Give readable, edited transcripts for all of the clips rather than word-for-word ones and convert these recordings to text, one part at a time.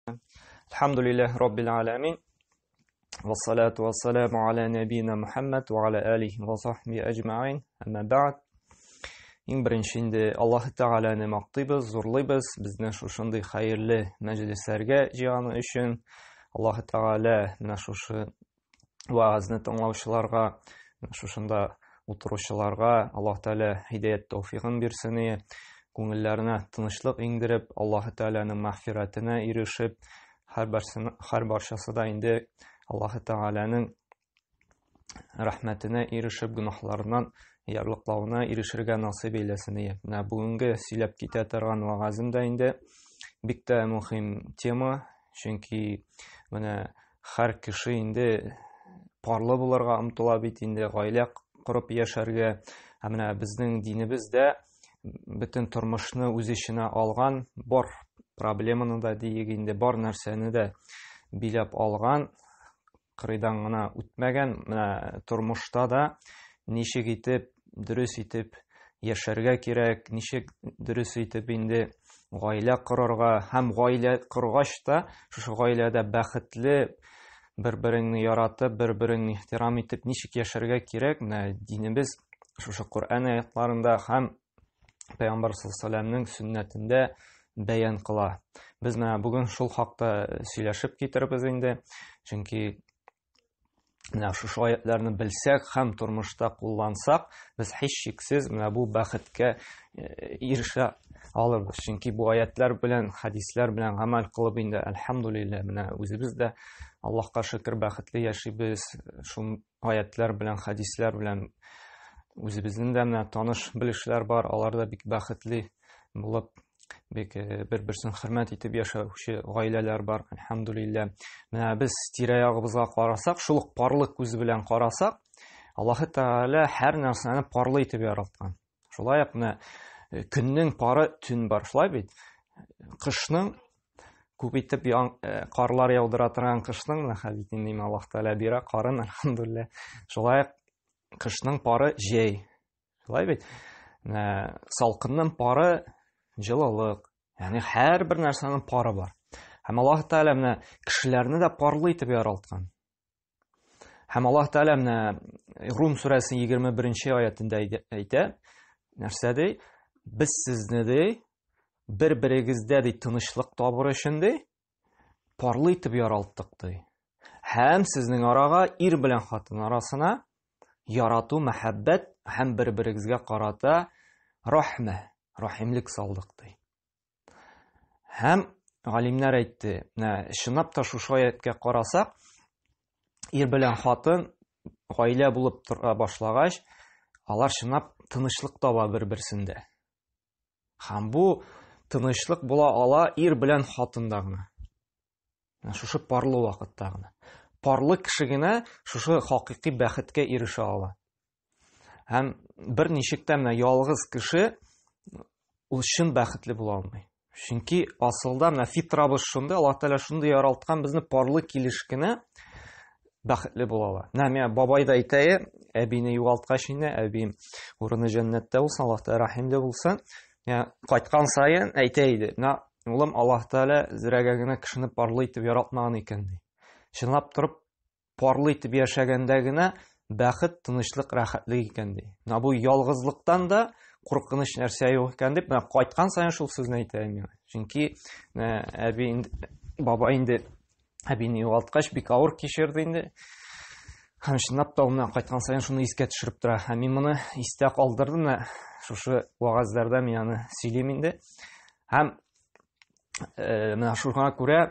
Elhamdülillahi Rabbil alemin. Ve salatu ve selamu ala nebina Muhammed ve ala alihi ve sahbihi ecma'in. Amma ba'd. Иң беренче Аллаһ Тәгаләне мактыйбыз, зурлыйбыз, безне шушындый хәерле мәҗлесләргә җыганы өчен. Аллаһ Тәгалә менә шушы ваазны тыңлаучыларга, шушында утыручыларга Аллаһ Тәгалә һидаят тәүфигын бирсен, күңелләренә тынычлык иңдереп, Аллаһ Тәгаләнең мәгъфирәтенә ирешеп, һәр барчасы да инде Аллаһ Тәгаләнең рәхмәтенә ирешеп, гөнаһларыннан ярлыклауына ирешергә насыйп әйләсен. Менә бүгенге сөйләп китә торган вагазым да инде бик тә мөһим тема, чөнки менә һәр кеше инде парлы булырга омтыла бит инде, гаилә корып яшәргә. Менә безнең динебездә бөтен тормышны үз иченә алган, бар проблеманы да диек инде, бар нәрсәне дә биләп алган, кырыйдан гына үтмәгән. Менә тормышта да ничек итеп дөрес итеп яшәргә кирәк, ничек дөрес итеп инде гаилә корырга, һәм гаилә коргач та шушы гаиләдә бәхетле, бер-береңне яратып, бер-береңне ихтирам итеп ничек яшәргә кирәк, менә динебез шушы Коръән аятларында һәм Пәйгамбәр саллаллаһу алейһи ва сәлләмнең сөннәтендә бәян кыла. Без менә бүген шул хакта сөйләшеп китербез инде, чөнки менә шушы аятларны белсәк һәм тормышта куллансак, без һичшиксез менә бу бәхеткә ирешә алырбыз. Чөнки бу аятлар белән, хадислар белән гамәл кылып инде, әлхәмдүлиллаһ, менә үзебез дә Аллаһка шөкер бәхетле яшибез. Шул аятлар белән, хадислар белән үзебезнең дә менә таныш белешләр бар, алар да бик бәхетле булып, бик бер-берсен хөрмәт итеп яшәүче гаиләләр бар, әлхәмдүлиллаһ. Менә без тирә-ягыбызга карасак, шул ук парлы күз белән карасак, Аллаһ Тәгалә һәр нәрсәне парлы итеп яраткан. Шулай ук менә көннең пары төн бар, шулай бит. Кышның күп итеп карлар яудыра торган кышның бит инде Аллаһ Тәгалә бирә карын, әлхәмдүлиллаһ. Шулай ук кышның пары җәй. Шулай бит. Менә салкынның пары җылылык. Ягъни һәр бер нәрсәнең пары бар. Һәм Аллаһ Тәгалә менә кешеләрне дә парлы итеп яраткан. Һәм Аллаһ Тәгалә менә Рум сүрәсе 21-нче аятында әйтә, нәрсә ди? Без сезне ди бер-берегездә ди тынычлык табыр өчен ди парлы итеп яралттык ди. Һәм сезнең арага ир белән хатын арасына ярату, мәхәббәт һәм бер-берегезгә карата рәхимлек салдык ди. Һәм галимнәр әйтте, менә чынлап та шушы аятка карасак, ир белән хатын гаилә булып тора башлагач, алар чынлап тынычлык таба бер-берсендә. Һәм бу тынычлык була ала ир белән хатында гына. Шушы парлы вакытта гына. Парлы кеше генә шушы хакыйкый бәхеткә ирешә ала. Һәм бер ничек тә менә ялгыз кеше ул чын бәхетле була алмый. Чөнки асылда менә фитрабыз шунда, Аллаһ Тәгалә шундый яралткан, безне парлы килеш кенә бәхетле булалар. Менә бабай да әйтә, әбине югалткач инде, әби урыны җәннәттә булсын, Аллаһ Тәгалә рәхимле булсын. Кайткан саен әйтә иде, менә улым, Аллаһ Тәгалә зрәгә генә кешене парлы итеп яратмаган икән ди. Чынлап торып парлы итеп яшәгәндә генә бәхет, тынычлык, рәхәтлек икән ди. Менә бу ялгызлыктан да куркыныч нәрсә юк икән дип, менә кайткан саен шул сүзне әйтә миңа. Чөнки әби инде, бабай инде әбине югалткач бик авыр кичерде инде. Һәм чынлап та менә кайткан саен шуны искә төшереп тора. Һәм мин моны истә калдырдым, менә шушы вагазларда мин аны сөйлим инде. Һәм менә шуңа күрә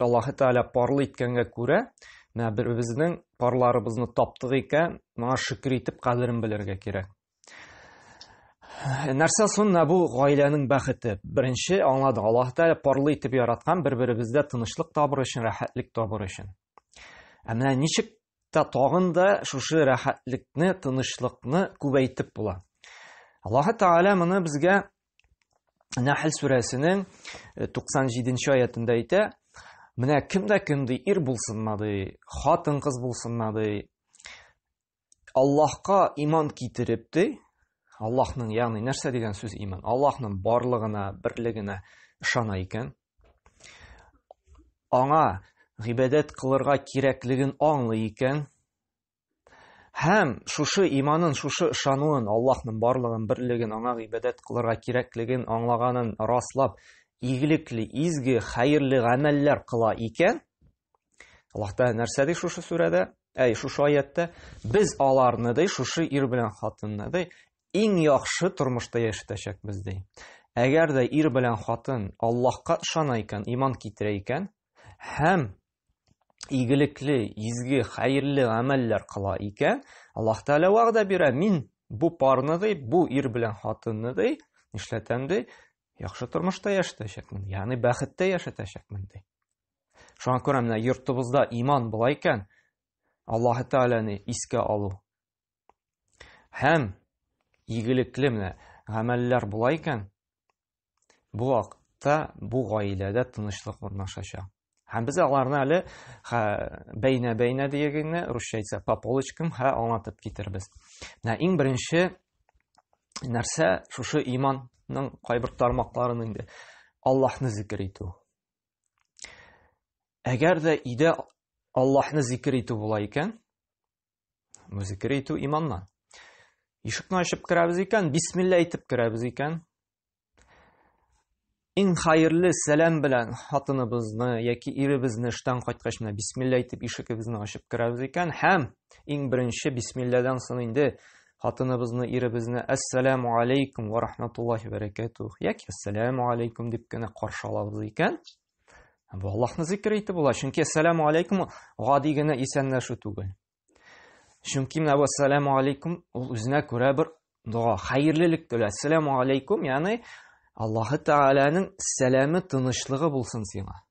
Аллаһ Тәгалә парлы иткәнгә күрә, менә беребезнең парларыбызны таптык икән, моңа шөкер итеп кадерен белергә кирәк. Нәрсә соң бу гаиләнең бәхете? Беренче аңлады, Аллаһ Тәгалә парлы итеп яраткан, бер-беребездә тынычлык табыр өчен, рәхәтлек табыр өчен. Менә ничек тә тагын да шушы рәхәтлекне, тынычлыкны күбәйтеп була. Аллаһ Тәгалә моны безгә Нәхл сүрәсенең 97-нче аятында әйтә. Менә кемдә кемди ир булсынмы ди, хатын кыз булсынмы ди, Аллаһка иман китереп ди, Аллаһның, ягъни нәрсә дигән сүз иман? Аллаһның барлыгына, берлегенә ышана икән. аңа гыйбадәт кылырга кирәклеген аңлый икән, һәм шушы иманын, шушы ышануын, Аллаһның барлыгын, берлеген, аңа гыйбадәт кылырга кирәклеген аңлаганын раслап, игелекле, изге, хәерле гамәлләр кыла икән, Аллаһ Тәгалә нәрсә ди шушы сүрәдә? Шушы аятта без аларны ди, шушы ир белән хатынны ди, иң яхшы тормышта яшәтәчәкбез ди. Әгәр дә ир белән хатын Аллаһка ышана икән, иман китерә икән, һәм игелекле, изге, хәерле гамәлләр кыла икән, Аллаһ Тәгалә вәгъдә бирә, мин бу парны ди, бу ир белән хатынны ди, нишләтәм ди, яхшы тормышта яшәтәчәкмен, ягъни бәхеттә яшәтәчәкмен ди. Шуңа күрә менә йортыбызда иман була икән, Аллаһ Тәгаләне искә алу. Һәм игелекле менә гамәлләр була икән, бу вакытта бу гаиләдә тынычлык урнашачак. Һәм без аларны әле бәйнә дигәнне русча әйтсә по полочкам аңлатып китербез. Менә иң беренче нәрсә шушы иманның кайбер тармакларын инде Аллаһны зикр итү. Әгәр дә өйдә Аллаһны зикр итү була икән, бу зикр итү иманнан. Ишекне ачып керәбез икән, бисмилла әйтеп керәбез икән, иң хәерле сәлам белән хатыныбызны яки иребезне эштән кайткач менә бисмилла әйтеп ишегебезне ачып керәбез икән, һәм иң беренче бисмилладан соң инде хатыныбызны, иребезне ассаламу алейкум ва рахматуллахи ва баракатух яки ассаламу алейкум дип кенә каршы алабыз икән, бу Аллаһны зикр итеп була. Чөнки ассаламу алейкум гади генә исәнләшү түгел. Чөнки менә бу ассаламу алейкум ул үзенә күрә бер дуа, хәерлелек телә. Ассаламу алейкум, ягъни Аллаһ Тәгаләнең сәламе, тынычлыгы булсын сиңа.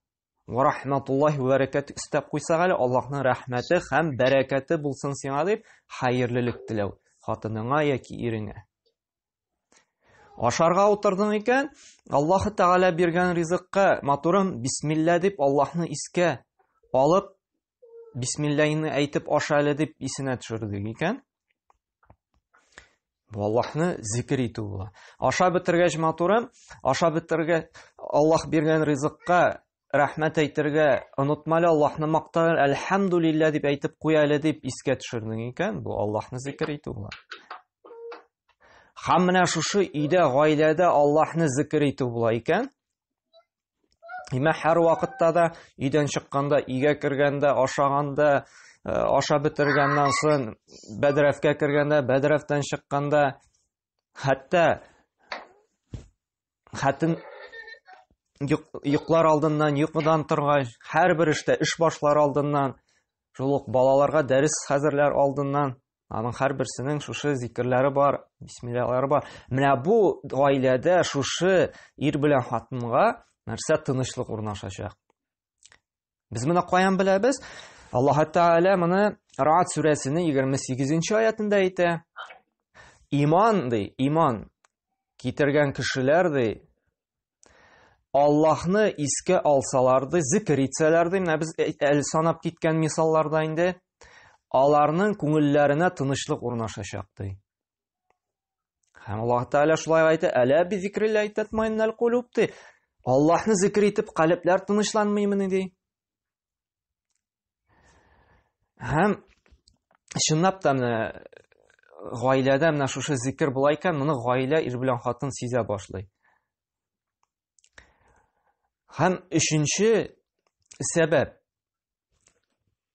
Ва рахматуллахи ва баракатух истәп куйсак әле, Аллаһның рәхмәте һәм бәрәкәте булсын сиңа дип хәерлелек теләү хатыныңа яки иреңә. Ашарга утырдың икән, Аллаһ Тәгалә биргән ризыкка матурым бисмилла дип Аллаһны искә алып, бисмиллаһны әйтеп аша әле дип исенә төшердек икән. Бу Аллаһны зикр итү була. Аша бетергәч матурым, аша бетергә Аллаһ биргән ризыкка рәхмәт әйтергә онытмалы, Аллаһны мактар, әлхәмдүлилләh дип әйтеп куя әле дип искә төшердең икән, бу Аллаһны зикр итү була. Һәм менә шушы өйдә, гаиләдә Аллаһны зикр итү була икән. Имә һәр вакытта да өйдән чыкканда, өйгә кергәндә, ашаганда, аша бетергәннән соң, бәдрәфкә кергәндә, бәдрәфтән чыкканда, хәтта хатын йоклар алдыннан, йокыдан торгач, һәрбер эштә эш башлар алдыннан, шул ук балаларга дәрес хәзерләр алдыннан, аның һәрберсенең шушы зикрләре бар, бисмиллалары бар. Менә бу гаиләдә шушы ир белән хатынга нәрсә тынычлык урнашачак. Без моны каян беләбез? Аллаһ Тәгалә моны Рa'д сүрәсенең 28-нче аятында әйтә. Иман ди, иман китергән кешеләр ди, Аллаһны искә алсалар ди, зикр итсәләр ди, менә без әле санап киткән мисалларда инде аларның күңелләренә тынычлык урнашачак ди. Һәм Аллаһ Тәгалә шулай әйтә, «Әлә би зикрилләһи татмаиннул кулуб» ди. Аллаһны зикр итеп калебләр тынычланмыймыни ди. Һәм чынлап та менә гаиләдә менә шушы зикр була икән, моны гаилә ир белән хатын сизә башлый. Һәм өченче сәбәп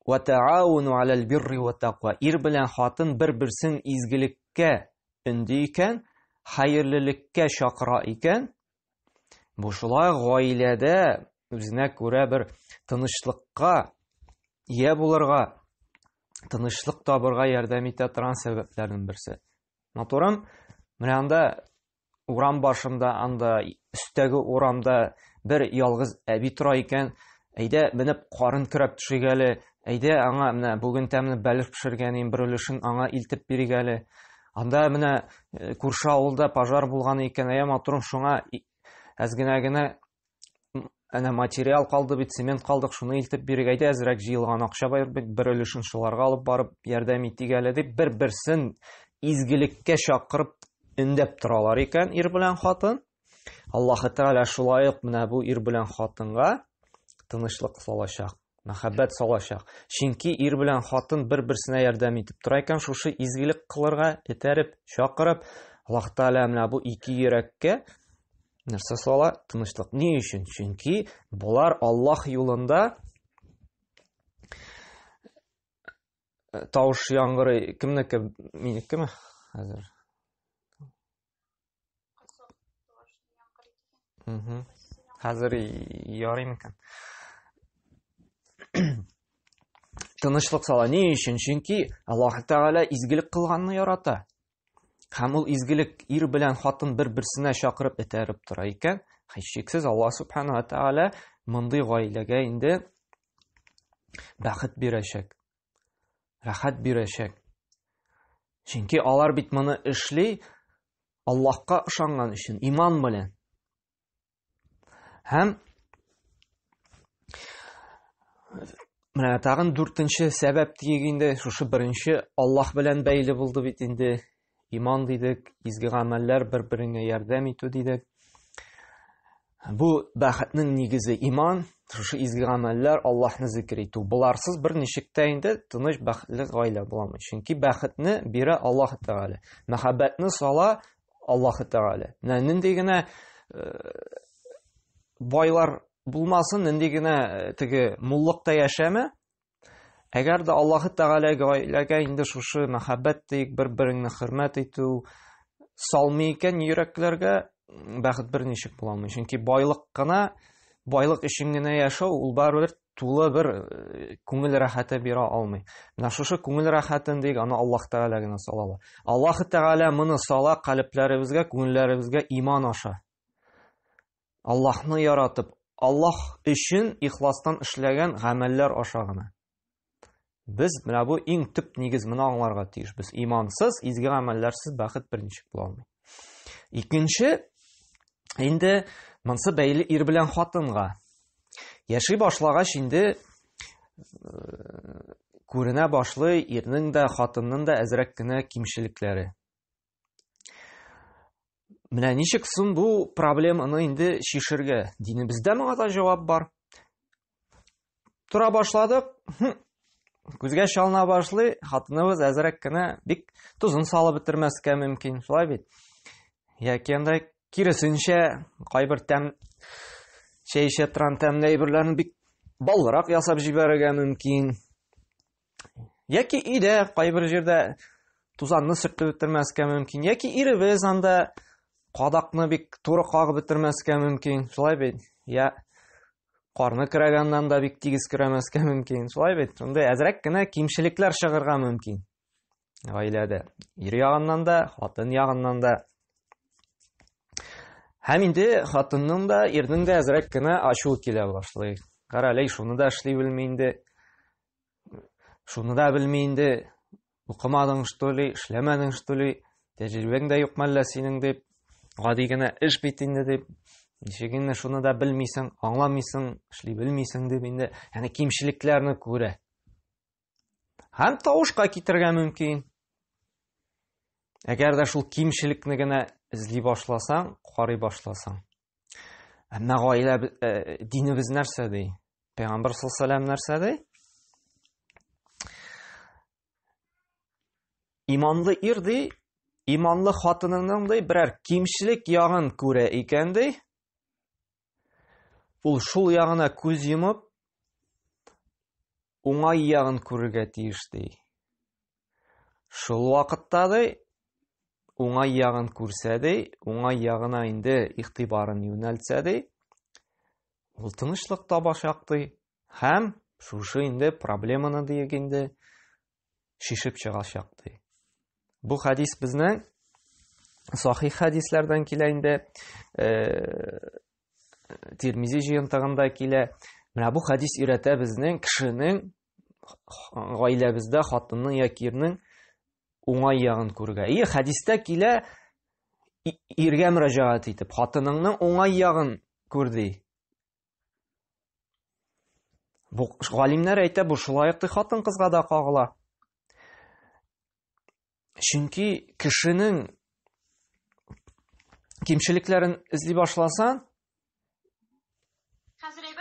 ва таауну алал бирри ва тaqва. Ир белән хатын бер-берсен изгелеккә өнди икән, хәерлелеккә чакыра икән. Бу шулай гаиләдә үзенә күрә бер тынычлыкка ия булырга, тынычлык табырга ярдәм итә торган сәбәпләрнең берсе. Матурым, менә анда урам башында, анда өстәге урамда бер ялгыз әби тора икән, әйдә менеп карын көрәп төшик әле, әйдә аңа менә бүген тәмле бәлеш пешергәнем, бер өлешен аңа илтеп бирик әле. Анда менә күрше авылда пожар булган икән, матурым, шуңа әзгенә әнә материал калды бит, цемент калдык, шуны илтеп бирик, әйдә әзрәк җыелган акча бар бит, бер өлешен шуларга алып барып ярдәм итик әле дип, бер-берсен изгелеккә чакырып өндәп торалар икән ир белән хатын. Аллаһ Тәгалә шулай ук менә бу ир белән хатынга тынычлык салачак, мәхәббәт салачак. Чөнки ир белән хатын бер-берсенә ярдәм итеп тора икән, шушы изгелек кылырга этәреп, чакырып, Аллаһ Тәгалә менә бу ике йөрәккә нәрсә сала? Тынычлык. Ни өчен? Чөнки булар Аллаһ юлында тавыш яңгырый. Кемнеке? Минекеме? Хәзер. Хәзер ярый микән? Тынычлык сала. Ни өчен? Чөнки Аллаһ Тәгалә изгелек кылганны ярата. Һәм ул изгелек ир белән хатын бер-берсенә чакырып этәреп тора икән. Һичшиксез Аллаһ Субханаһу ва Тәгалә мондый гаиләгә инде бәхет бирәчәк. Рәхәт бирәчәк. Чөнки алар бит моны эшли Аллаһка ышанган өчен, иман белән. Һәм менә тагын 4нче сәбәп диек инде, шушы беренче Аллаһ белән бәйле булды бит инде. Иман дидек, изге гамәлләр бер-береңә ярдәм итү дидек. Бу бәхетнең нигезе иман, шушы изге гамәлләр, Аллаһны зикр итү. Буларсыз бер ничектә инде тыныч бәхетле гаилә була алмый. Чөнки бәхетне бирә Аллаһ Тәгалә. Мәхәббәтне сала Аллаһ Тәгалә. Нинди генә байлар булмасын, нинди генә теге муллыкта яшәмә. Әгәр дә Аллаһ Тәгаләгә инде шушы мәхәббәт тик бер-береңне хөрмәт итү салмый икән йөрәкләргә, бәхет бер ничек була алмый. Чөнки байлык кына, байлык өчен генә яшәү, ул барыбер тулы бер күңел рәхәте бирә алмый. Менә шушы күңел рәхәтен дик аны Аллаһ Тәгалә генә сала. Аллаһ Тәгалә моны сала калпләребезгә, күңелләребезгә иман аша. Аллаһны яратып, Аллаһ өчен ихластан эшләгән гамәлләр аша гына. Без менә бу иң төп нигез моны аңларга тиеш. Без имансыз, изге гамәлләрсез бәхет берничек була алмый. Икенче, инде монсы бәйле ир белән хатынга. Яши башлагач инде күренә башлый ирнең дә, хатынның да әзрәк кенә кимчелекләре. Менә ничек соң бу проблеманы инде шишергә? Динебездә моңа да җавап бар. Тора башладык, күзгә чалына башлый, хатыныбыз әзрәк кенә бик тузын салып бетермәскә мөмкин, шулай бит. Яки анда киресенчә кайбер чәй эчә торган тәмле әйберләрне бик баллырак ясап җибәрергә мөмкин. Яки өйдә кайбер җирдә тузанны сөртеп бетермәскә мөмкин. Яки иребез анда кадакны бик туры кагып бетермәскә мөмкин, шулай бит. Я карны кыраганнан да бик тигез кырамаскә мөмкин, шулай бит. Шунда әзрәк кенә кимчелекләр чыгарга мөмкин. Гаиләдә ир ягыннан да, хатын ягыннан да. Һәм инде хатынның да, ирнең дә әзрәк кенә ачуы килә башлый. Каралей, шуны да эшли белми инде. Шуны да белми инде. Укымадың штоли, эшләмәдең штоли, тәҗрибәң дә юк мәллә синең дип, гади генә эш бит инде дип. Ничек инде шуны да белмисең, аңламыйсың, эшли белмисең дип инде, яни кимчелекләрне күрә. Һәм тавышка китергә мөмкин. Әгәр дә шул кимчелекне генә эзли башласаң, карый башласаң. Әмма гаилә динебез нәрсә ди? Пәйгамбер саллаллаһу алейһи ва саллям нәрсә ди? Иманлы ир ди, иманлы хатынының ди берәр кимчелек ягын күрә икән ди. Ул шул ягына күз йомып, уңай ягын күрергә тиеш ди. Шул вакытта ди, уңай ягын күрсә ди, уңай ягына инде игътибарын юнәлтсә ди, ул тынычлык табачак ди. Һәм шушы инде проблеманы диек инде шишеп чыгачак ди. Бу хадис безнең сахих хадисләрдән килә инде. Тирмизи җыентыгында килә. Менә бу хадис өйрәтә безнең кешенең гаиләбездә хатынның яки ирнең уңай ягын күрергә. Хадистә килә иргә мөрәҗәгать итеп, хатыныңның уңай ягын күр ди. Бу галимнәр әйтә, бу шулай ук хатын кызга да кагыла. Чөнки кешенең кимчелекләрен эзли башласан,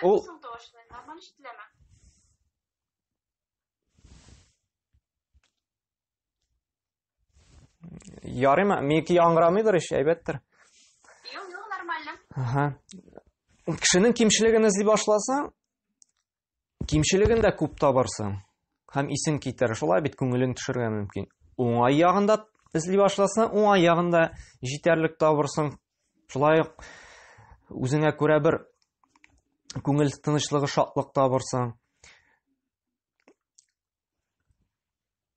ул Тагын ишетеләме? Ярыймы? Минеке яңгырамыйдыр ич, әйбәттер. Юк, нормально. Кешенең кимчелеген эзли башласаң, кимчелеген дә күп табарсың. Һәм исең китәр, шулай бит күңелең төшәргә мөмкин. Уңай ягында эзли башласаң, уңай ягында җитәрлек табарсың. Шулай ук үзеңә күрә бер күңел тынычлыгы, шатлык табарсың.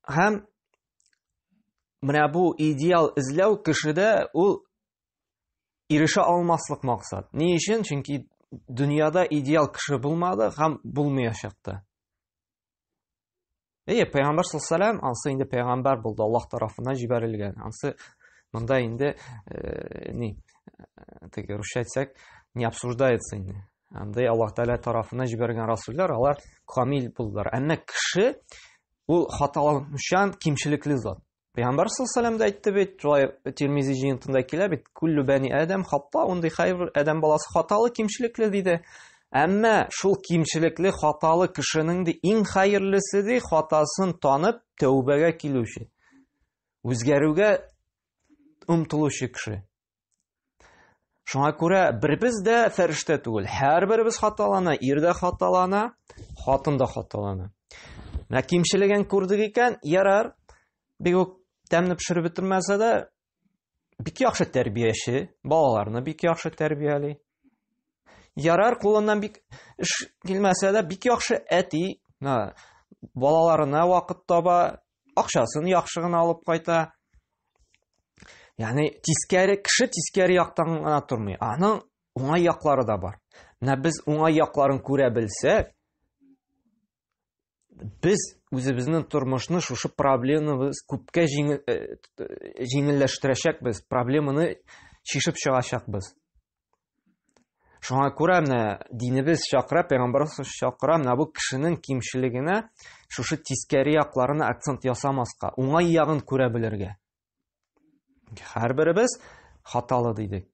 Һәм менә бу идеал эзләү кешедә ул ирешә алмаслык максат. Ни өчен? Чөнки дөньяда идеал кеше булмады һәм булмаячак та. Пәйгамбер саллаллаху алейһи ва саллям ансы инде пәйгамбер булды, Аллаһ тарафыннан җибәрелгән. Ансы монда инде теге русча әйтсәк, не обсуждается инде. Анда Аллаһ Тәгалә тарафыннан җибәргән расуллар, алар камил булдылар. Әмма кеше ул хаталанучан, кимчелекле зат. Пәйгамбер саллаллаху алейһи ва саллям да әйтте бит, Тирмизи җыентында килә бит, "Куллу бани адам хата", ундай һәр адам баласы хаталы, кимчелекле диде. Әмма шул кимчелекле, хаталы кешенең дә иң хәерлесе ди хатасын танып, тәүбәгә килүче. Үзгәрүгә омтылучы кеше. Шуңа күрә бербез дә фәрештә түгел. Һәрберебез хаталана, ир дә хаталана, хатын да хаталана. Менә кимчелеген күрдек икән, ярар. Бик үк тәмне пешереп бетермәсә дә, бик яхшы тәрбияче, балаларны бик яхшы тәрбияли. Ярар, кулыннан бик эш килмәсә дә, бик яхшы әти, балаларына вакыт таба, акчасын яхшы гына алып кайта. Ягъни кеше тискәре яктан гына тормый. Аның уңай яклары да бар. Менә без уңай якларын күрә белсәк, без үзебезнең тормышны, шушы проблеманы күпкә җиңелләштерәчәкбез, проблеманы чишеп чыгачакбыз. Шуңа күрә менә динебез чакыра, пәйгамбәрбез чакыра, менә бу кешенең кимчелегенә, шушы тискәре якларына акцент ясамаска, уңай ягын күрә белергә. Һәрберебез хаталы дидек.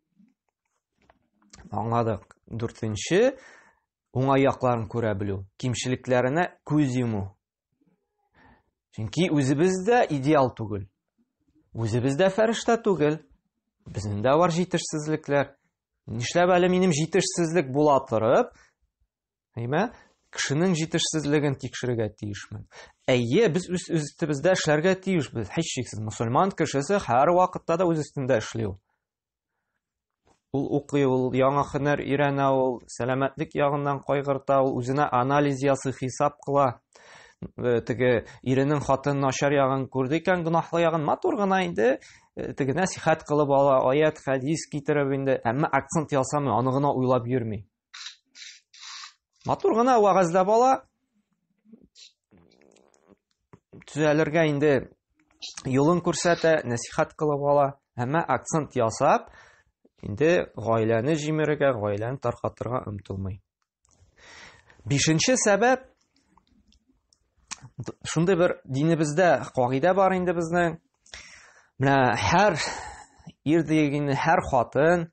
Аңладык. 4-нче уңай якларын күрә белү, кимчелекләренә күз йому. Чөнки үзебездә идеал түгел. Үзебездә фәрештә түгел. Безнең бар җитешсезлекләр. Нишләп әле минем җитешсезлек була торып, кешенең җитешсезлеген тикшерергә тиешмен. Әйе, без үз өстебездә эшләргә тиешбез. Һичшиксез, мусульман кешесе һәр вакытта да үз өстендә эшли. Ул укый, ул яңа һөнәр өйрәнә, ул сәламәтлек ягыннан кайгырта, ул үзенә анализ ясый, хисап кыла. Теге иренең хатын начар ягын күрде икән, гынахлы ягын матур гына инде, теге насихат кылып ала, аят, хадис китереп инде, әмма акцент ясамый, аны гына уйлап йөрми. Матур гына вагызлап ала, төзәлергә инде юлын күрсәтә, насихат кылып ала, әмма акцент ясап, инде гаиләне җимерергә, гаиләне таркатырга омтылмый. 5-нче сәбәп, шундый бер динебездә кагыйдә бар инде безнең. Менә һәр ир дигән, һәр хатын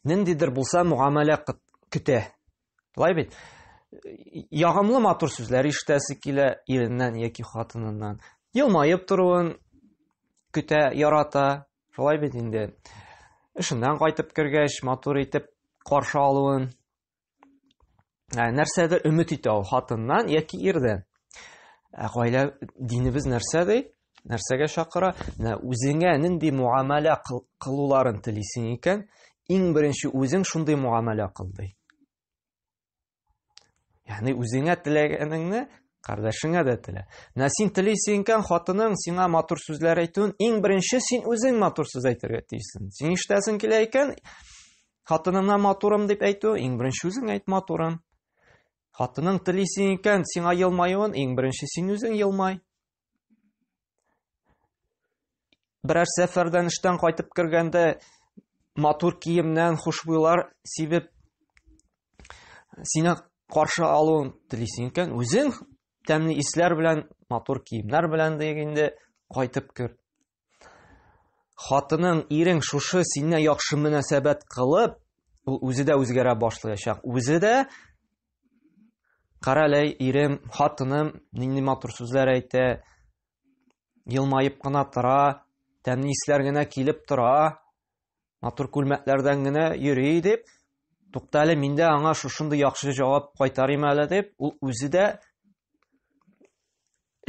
ниндидер булса муамәлә көтә. Шулай бит? Ягымлы матур сүзләр ишетәсе килә иреннән яки хатыныннан. Елмаеп торуын көтә, ярата. Шулай бит инде. Эшеннән кайтып кергәч, матур итеп каршы алуын. Нәрсәдер өмет итә ул хатыннан яки ирдән. Гаилә динебез нәрсә ди? Нәрсәгә чакыра? Үзеңә нинди муамәлә кылуларын телисең икән, иң беренче үзең шундый муамәлә кыл ди. Ягъни үзеңә теләгәнеңне кардәшеңә дә телә. Менә син телисең икән, хатының сиңа матур сүзләр әйтүен, иң беренче син үзең матур сүз әйтергә тиешсең. Син ишетәсең килә икән, хатыныңа матурым дип әйтү, иң беренче үзең әйт матурын. Хатының телисең икән, сиңа елмаюын, иң беренче син үзең елмай. Берәр сәфәрдән эштән кайтып кергәндә, матур киемнән хушбуйлар сибеп, сине каршы алуын телисең икән, үзең тәмле исләр белән, матур киемнәр белән дигәндә кайтып кер. Хатының, ирең шушы сине яхшы мөнәсәбәт кылып, ул үзе дә үзгәрә башлаячак. Үзе дә Каралай, ирем, хатыным, нинди матур сүзләр әйтә, елмаеп кына тора, тәмле исләр генә килеп тора, матур күлмәкләрдән генә йөри дип, туктале, мин дә аңа шушындый яхшы җавап кайтарыйм әле дип, ул үзе дә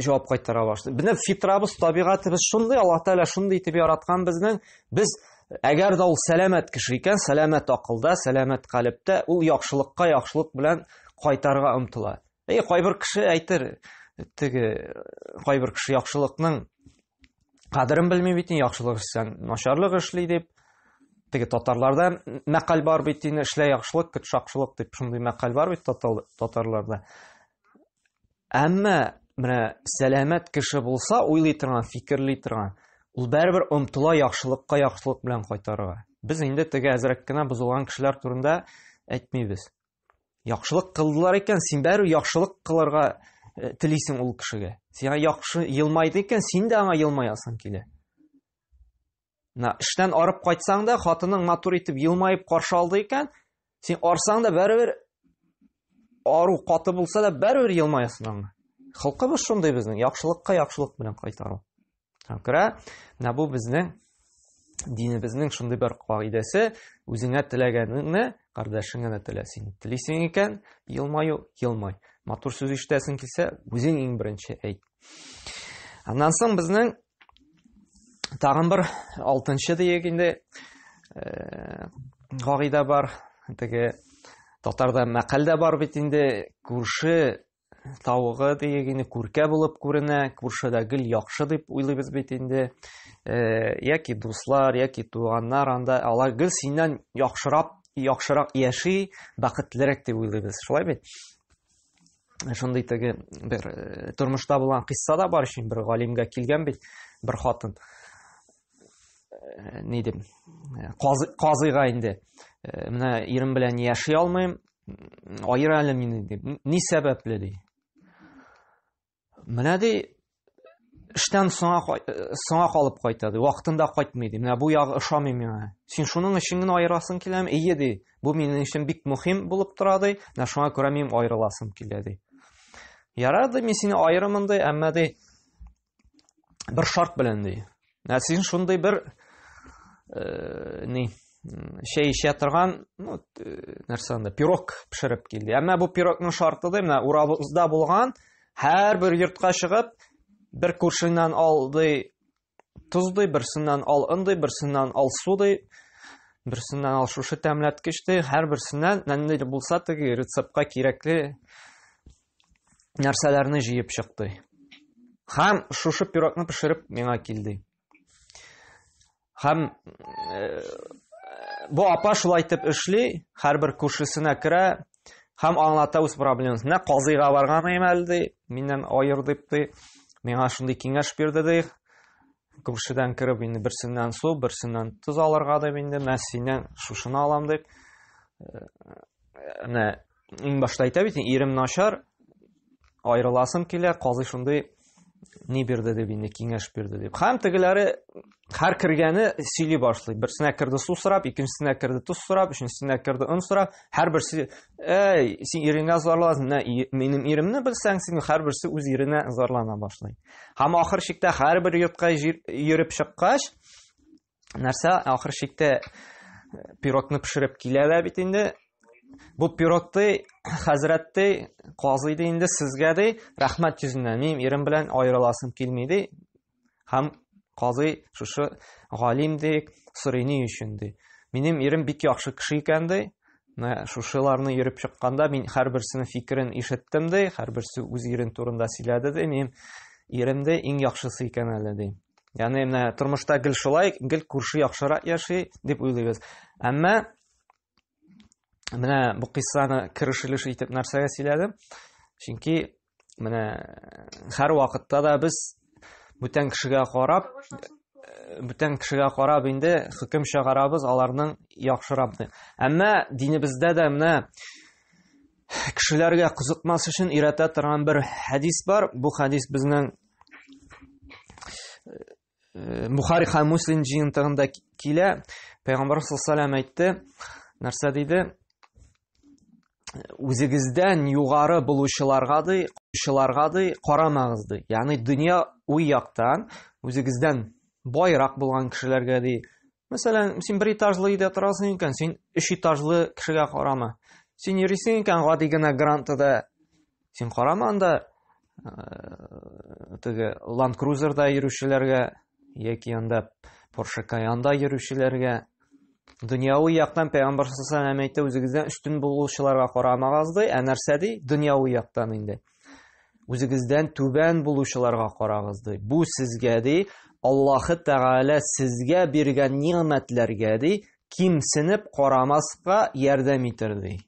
җавап кайтара башлый. Безнең фитрабыз, табигатыбыз шундый, Аллаһ Тәгалә шундый итеп яраткан безнең. Без әгәр дә ул сәламәт кеше икән, сәламәт акылда, сәламәт калептә, ул яхшылыкка яхшылык белән кайтарга омтыла. Кайбер кеше әйтер, кайбер кеше яхшылыкның кадерен белми бит, яхшылык эшләсәң начарлык эшли дип. Татарларда мәкаль бар бит, эшлә яхшылык, көт шакшылык дип, шундый мәкаль бар бит татарларда. Әмма менә сәламәт кеше булса, уйлый торган, фикерли торган, ул бәрбер омтыла яхшылыкка яхшылык белән кайтарга. Без инде әзрәк кенә бузылган кешеләр турында әйтмибез. Яхшылык кылдылар икән, син бәрү яхшылык кылырга телисең ул кешегә. Сиңа яхшы елмайды икән, син дә аңа елмаясың килә. Эштән арып кайтсаң да, хатының матур итеп елмаеп каршы алды икән, син арсаң да бәрбер ару каты булса да бәрбер елмаясың аңа. Халкыбыз шундый безнең, яхшылыкка яхшылык белән кайтару. Күрә, бу безнең динебезнең шундый бер кагыйдәсе, үзеңә теләгәнеңне кардәшеңә дә телә. Син телисең икән, елмаю, елмай. Матур сүз ишетәсең килсә, үзең иң беренче әйт. Аннан соң безнең тагын бер 6нчы диек инде кагыйдә бар. Татарда мәкаль бар бит инде, күрше тавыгы диек инде күркә булып күренә, күршедә гел яхшы дип уйлыйбыз бит инде. Яки дуслар, яки туганнар анда алар гел синнән яхшырак яши, бәхетлерәк дип уйлыйбыз. Шулай бит? Шундый бер тормышта булган кыйсса да бар, бер галимгә килгән бит, бер хатын. Нидем, казыйга инде, менә ирем белән яши алмыйм, аера әле мине дип. Ни сәбәпле ди? Менә ди, эштән соңга калып кайта ди, вакытында кайтмый ди. Менә бу ягы ошамый миңа. Син шуның өчен генә аерасың киләме? Ие ди. Бу минем өчен бик мөһим булып тора ди. Менә шуңа күрә мин аерыласым килә ди. Ярады, мин сине аерымын ди, әмма ди бер шарт белән ди. Менә син шундый бер şey işe торган, нәрсә анда, пирог пешереп килде. Әмма бу пирогның шарты да, менә урабызда булган, һәр бер йортка чыгып, бер күршеннән алды туз ди, берсеннән ал ын ди, берсеннән ал су ди, берсеннән ал шушы тәмләткеч ди, һәр берсеннән нәндә булса теге рецептка кирәкле нәрсәләрне җыеп чыкты. Һәм шушы пирогны пешереп миңа килде. Һәм бу апа шулай итеп эшли, һәрбер күршесенә керә, һәм аңлата үз проблемасын. Менә казыйга барган имәл ди, миннән аер дип ди, миңа шундый киңәш бирде ди. Күршедән кереп инде берсеннән су, берсеннән туз алырга дип инде, мен синнән шушыны алам дип. Менә иң башта әйтә бит, ирем начар, аерыласым килә, казый шундый ни бирде дип инде, киңәш бирде дип. Һәм тегеләре һәр кергәне сөйли башлый. Берсенә керде су сорап, икенчесенә керде туз сорап, өченчесенә керде ун сорап, һәр берсе, син иреңә зарласың, минем иремне белсәң, син һәр берсе үз иренә зарлана башлый. Һәм ахыр чиктә һәр бер йортка йөреп чыккач, нәрсә, ахыр чиктә пирогны пешереп киләләр бит инде. Бу пирогты хәзрәтте казый ди инде сезгә ди, рәхмәт йөзеннән, минем ирем белән аерыласым килми ди. Һәм казый шушы галим ди, сорыйны өчен ди. Минем ирем бик яхшы кеше икән ди. Менә шушыларны йөреп чыкканда мин һәр берсенең фикерен ишеттем ди, һәр берсе үз ирен турында сөйләде ди. Минем ирем дә иң яхшысы икән әле ди. Ягъни менә тормышта гел шулай, гел күрше яхшырак яши дип уйлыйбыз. Әмма менә бу кыйссаны керешелеш итеп нәрсәгә сөйләдем? Чөнки менә һәр вакытта да без бүтән кешегә карап инде хөкем чыгарабыз, аларның яхшырап ди. Әмма динебездә дә менә кешеләргә кызыкмас өчен өйрәтә торган бер хадис бар. Бу хадис безнең Бухари һәм Муслим җыентыгында килә. Пәйгамбәр саллаллаһу алейһи ва сәллям әйтте, нәрсә диде? үзегездән югары булучыларга карамагыз ди. Ягъни дөнья уй яктан үзегездән байрак булган кешеләргә ди. Мәсәлән, син бер этажлы өйдә торасың икән, син 3 этажлы кешегә карама. Син йөрисең икән гади генә грантада, син карама анда Land Cruiser'да йөрүчеләргә яки анда Porsche Cayenne'да йөрүчеләргә дөньяви яктан Пәйгамбәр саллаллаху алейһи ва сәллям үзегездән үстен булучыларга карамагыз ди. Нәрсә ди? Дөньяви яктан инде. Үзегездән түбән булучыларга карагыз ди. Бу сезгә ди Аллаһы Тәгалә сезгә биргән ниъмәтләргә ди кимсенеп карамаска ярдәм итер ди.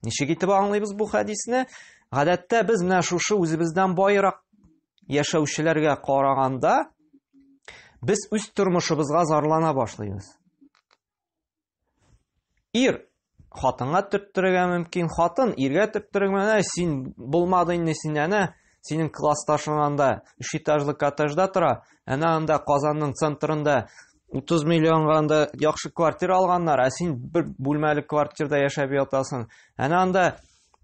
Ничек итеп аңлыйбыз бу хадисне? Гадәттә без менә шушы үзебездән байрак яшәүчеләргә караганда без үз тормышыбызга зарлана башлыйбыз. Ир хатынга төрттергә мөмкин, хатын иргә төрттергә, син булмады инде син синең классташың анда 3 этажлы коттеджда тора, анда Казанның центрында 30 миллионга анда яхшы квартира алганнар, син бер бүлмәле квартирада яшәп ятасың. Анда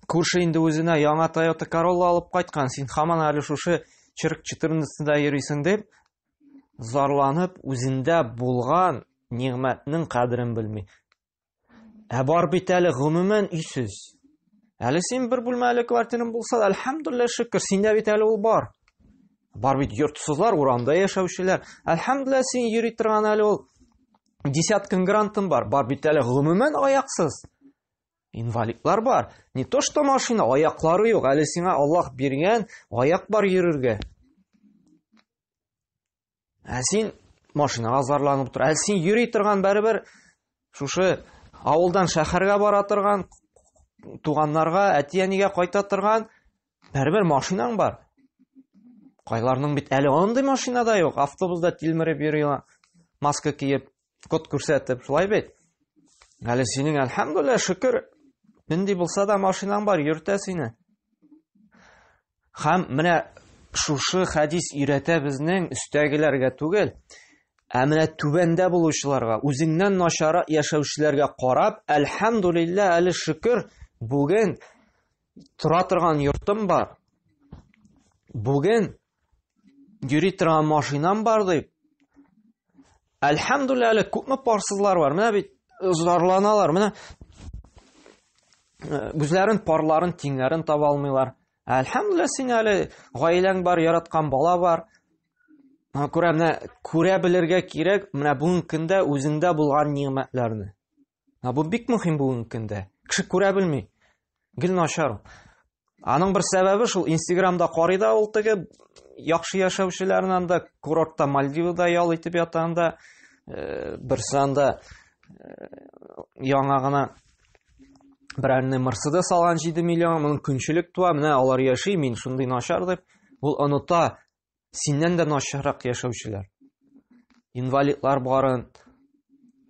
күрше инде үзенә яңа Toyota Corolla алып кайткан, син һаман әле шушы чирк 14-сендә йөрисең дип зарланып үзендә булган ниъмәтнең кадерен белми. Бар бит әле гомумән үйсез. Әле син бер бүлмәле квартираң булса, әлхәмдүлилләh шөкер, синдә бит әле ул бар. Бар бит йортсызлар, урамда яшәүчеләр. Әлхәмдүлилләh син йөри торган әле ул десяткин грантың бар. Бар бит әле гомумән аяксыз. Инвалидлар бар. Не то что машина, аяклары юк. Әле сиңа Аллаһ биргән аяк бар йөрергә. Син машинага зарланып тор. Син йөри торган барыбер шушы авылдан шәһәргә бара торган, туганнарга, әти-әнигә кайта торган барыбер машинаң бар. Кайларның бит әле андый машина да юк. Автобуста тилмереп йөриләр, маска киеп, код күрсәтеп, шулай бит. Әле синең әлхәмдүлилләh шөкер, нинди булса да машинаң бар, йөртә сине. Һәм менә шушы хадис өйрәтә безнең өстәгеләргә түгел, менә түбәндә булучыларга, үзеңнән начар яшәүчеләргә карап, әлхәмдүлилләh, әле шөкер, бүген тора торган йортым бар. Бүген йөри торган машинам бар дип. Әлхәмдүлилләh, әле күпме парсызлар бар. Менә бит зарланалар. Менә үзләрен парларын, тиңнәрен таба алмыйлар. Әлхәмдүлилләh, син әле гаиләң бар, яраткан бала бар. Күрә белергә кирәк, менә бүгенге көндә үзеңдә булган ниъмәтләрне. Бу бик мөһим бүгенге көндә. Кеше күрә белми. Гел начар. Аның бер сәбәбе шул Instagramда карыйда ул теге яхшы яшәүчеләрне анда курортта Мальдивада ял итеп ятганда берсе анда яңа гына берәрне Mercedes алган 7 миллион, моның көнчелек туа, менә алар яши, мин шундый начар дип, ул оныта синнән дә начаррак яшәүчеләр. Инвалидлар барын,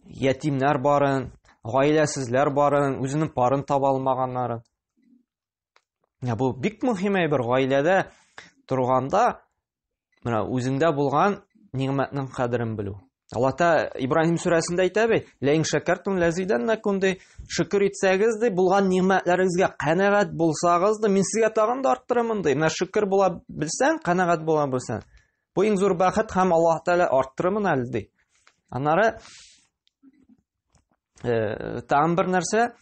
ятимнәр барын, гаиләсезләр барын, үзенең парын таба алмаганнарын. Бу бик мөһим бер гаиләдә торганда, менә үзеңдә булган ниъмәтнең кадерен белү. Аллаһ Тәгалә Ибраһим сүрәсендә әйтә бит: "Ләин шәкәртум ләзидәннәкум" ди, шөкер итсәгез ди, булган ниъмәтләрегезгә канәгать булсагыз ди, мин сезгә тагын да арттырырмын ди. Менә шөкер була белсәң, канәгать була белсәң, бу иң зур бәхет һәм Аллаһ Тәгалә арттырырмын әле ди. Аннары тагын бер нәрсә,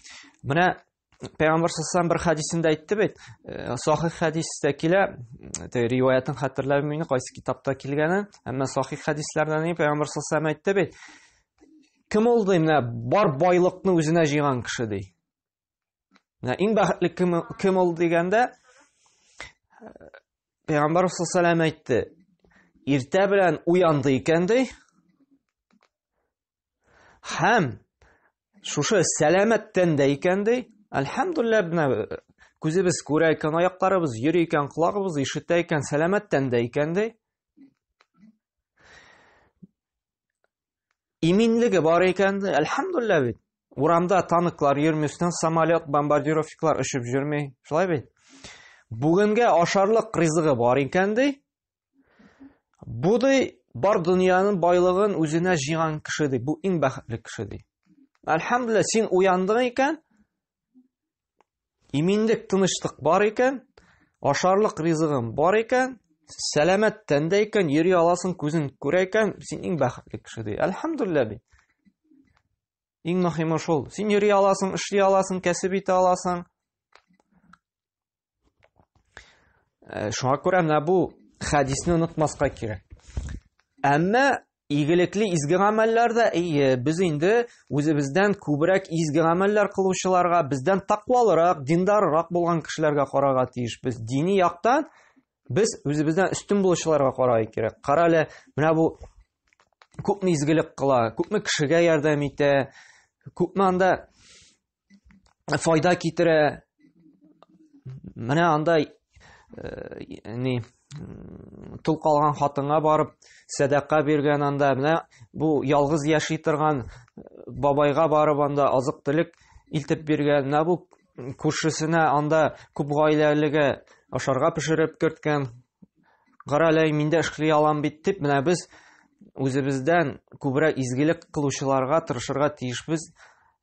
менә Пәйгамбәр саллаллаху бер хадисендә әйтте бит, сахих хадистә килә, риваятын хәтерләмим, кайсы китапта килгәнен, әмма сахих хадисләрдә Пәйгамбәр саллаллаху әйтте бит. Кем ул ди, менә бар байлыкны үзенә җыйган кеше ди. Менә иң бәхетле кем ул дигәндә, Пәйгамбәр саллаллаху әйтте, иртә белән уянды икән ди, һәм шушы сәламәттән дә икән ди. Әлхәмдүлилләh, күзебез күрә икән, аякларыбыз йөри икән, колагыбыз ишетә икән, сәламәттән дә икән ди. Иминлеге бар икән ди. Әлхәмдүлилләh бит. Урамда танклар йөрми, үстән самолет, бомбардировщиклар очып йөрми. Шулай бит. Бүгенгә ашарлык ризыгы бар икән ди. Бу ди бар дөньяның байлыгын үзенә җыйган кеше ди. Бу иң бәхетле кеше ди. Әлхәмдүлилләh, син уяндың икән, иминлек, тынычлык бар икән, ашарлык ризыгың бар икән, сәламәт тәндә икән, йөри аласың, күзең күрә икән, син иң бәхетле кеше ди. Әлхәмдүлилләh бит. Иң мөһиме шул. Син йөри аласың, эшли аласың, кәсеп итә аласың. Шуңа күрә менә бу хәдисне онытмаска кирәк. Әмма игелекле изге гамәлләрдә без инде үзебездән күбрәк изге гамәлләр кылучыларга, бездән тақвалырак, диндаррак булган кешеләргә карарга тиешбез. Дини яктан без үзебездән үстен булучыларга карарга кирәк. Кара әле, менә бу күпме изгелек кыла, күпме кешегә ярдәм итә, күпме анда файда китерә. Менә анда тол калган хатынга барып садака биргән, анда менә бу ялгыз яши торган бабайга барып анда азык-төлек илтеп биргән, менә бу күршесенә анда күп гаиләлегә ашарга пешереп керткән. Кара әле, мин дә эшли алам бит дип, менә без үзебездән күбрәк изгелек кылучыларга тырышырга тиешбез,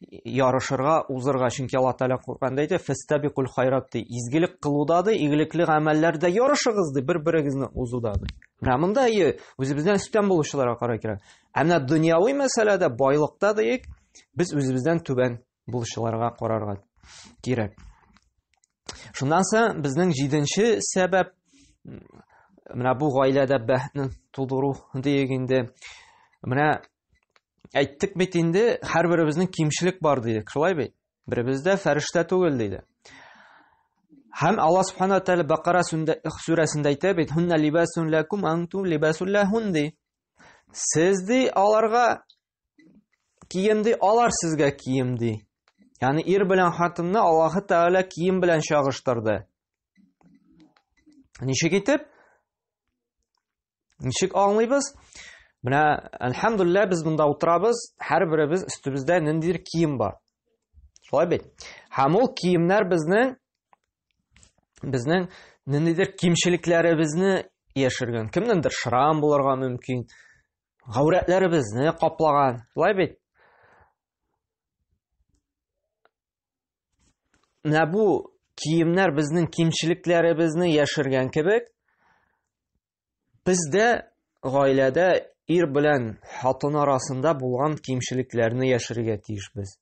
ярышырга, узырга. Чөнки Аллаһ Тәала Кур'анда әйтә: "Фастабикул хайрат", ди. Изгелек кылуда да, игелекле гамәлләрдә ярышыгыз, ди, бер-берегезне узуда, ди. Менә монда үзебездән үстән булучыларга карар кирәк. Ә менә дөньяви мәсьәләдә, байлыкта диек, без үзебездән түбән булучыларга карарга кирәк. Шуннан соң безнең 7нче сәбәп менә бу гаиләдә бәхетне тудыру диек инде. Менә әйттек бит инде, һәрберебезнең кимчелек бар дидек, шулай бит. Беребездә фәрештә түгел диде. Һәм Аллаһ Субханаһу ва Тәала Бакара сүрәсендә әйтә бит: "Хунна либасун лакум антум либасун лахун", ди. Сез ди аларга кием ди, алар сезгә кием ди. Ягъни ир белән хатынны Аллаһ Тәала кием белән чагыштырды. Ничек итеп? Ничек аңлыйбыз? Менә, әлхәмдүлилләh, без монда утырабыз, һәрберебез өстебездә ниндидер кием бар. Шулай бит. Һәм ул киемнәр безнең ниндидер кимчелекләребезне яшергән. Кемнеңдер шрам булырга мөмкин, гаврәтләребезне каплаган. Шулай бит. Менә бу киемнәр безнең кимчелекләребезне яшергән кебек, бездә гаиләдә ир белән хатын арасында булган кимчелекләрне яшерергә тиешбез.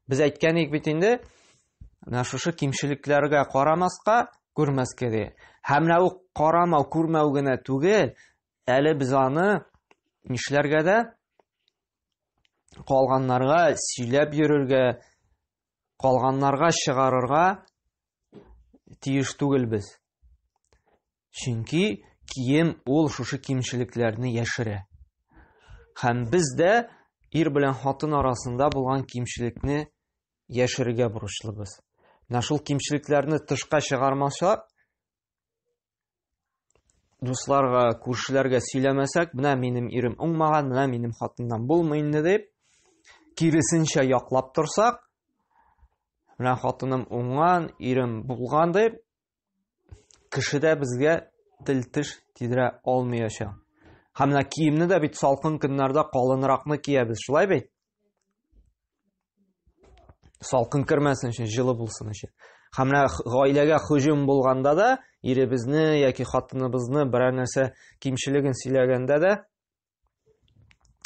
Без әйткән идек бит инде, менә шушы кимчелекләргә карамаска, күрмәскә ди. Һәм менә ул карамау, күрмәү генә түгел, әле без аны нишләргә дә, калганнарга сөйләп йөрергә, калганнарга чыгарырга тиеш түгел без. Чөнки кием ул шушы кимчелекләрне яшерә. Һәм без дә ир белән хатын арасында булган кимчелекне яшерергә бурычлыбыз. Менә шул кимчелекләрне тышка чыгармасак, дусларга, күршеләргә сөйләмәсәк, менә минем ирем уңмаган, менә минем хатыннан булмый инде дип, киресенчә яклап торсак, менә хатыным уңган, ирем булган дип, кешедә безгә тел-теш тидерә алмаячак. Һәм менә киемне дә бит салкын көннәрдә калынракны киябез, шулай бит. Салкын кермәсен өчен, җылы булсын өчен. Һәм менә гаиләгә һөҗүм булганда да, иребезне яки хатыныбызны берәр нәрсә кимчелеген сөйләгәндә дә,